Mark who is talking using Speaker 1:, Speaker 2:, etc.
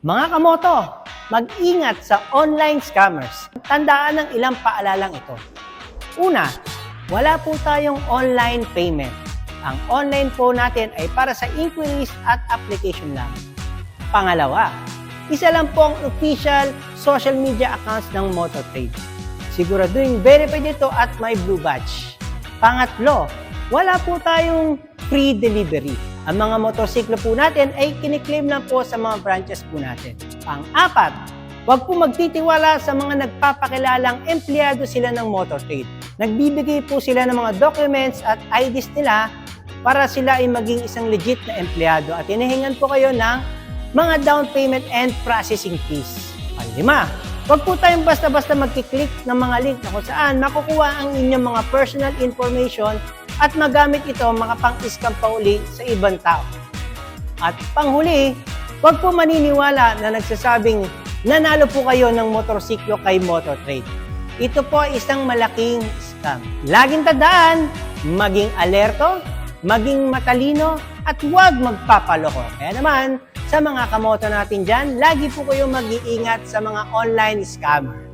Speaker 1: Mga kamoto, mag-ingat sa online scammers. Tandaan ng ilang paalalang ito. Una, wala po tayong online payment. Ang online po natin ay para sa inquiries at application lang. Pangalawa, isa lang po ang official social media accounts ng Motortrade. Siguraduhin verified ito at may blue badge. Pangatlo, wala po tayong free delivery. Ang mga motorsiklo po natin ay kiniklaim lang po sa mga branches po natin. Pang-apat, huwag po magtitiwala sa mga nagpapakilalang empleyado sila ng Motortrade. Nagbibigay po sila ng mga documents at IDs nila para sila ay maging isang legit na empleyado at hinihingan po kayo ng mga down payment and processing fees. Panglima, huwag po tayong basta-basta magkiklik ng mga link na kung saan makukuha ang inyong mga personal information at magamit ito makapang-scam pa uli sa ibang tao. At panghuli, huwag po maniniwala na nagsasabing nanalo po kayo ng motorsiklo kay Motortrade. Ito po ay isang malaking scam. Laging tandaan, maging alerto, maging matalino, at huwag magpapaloko. Kaya naman, sa mga kamoto natin dyan, lagi po kayong mag-iingat sa mga online scammer.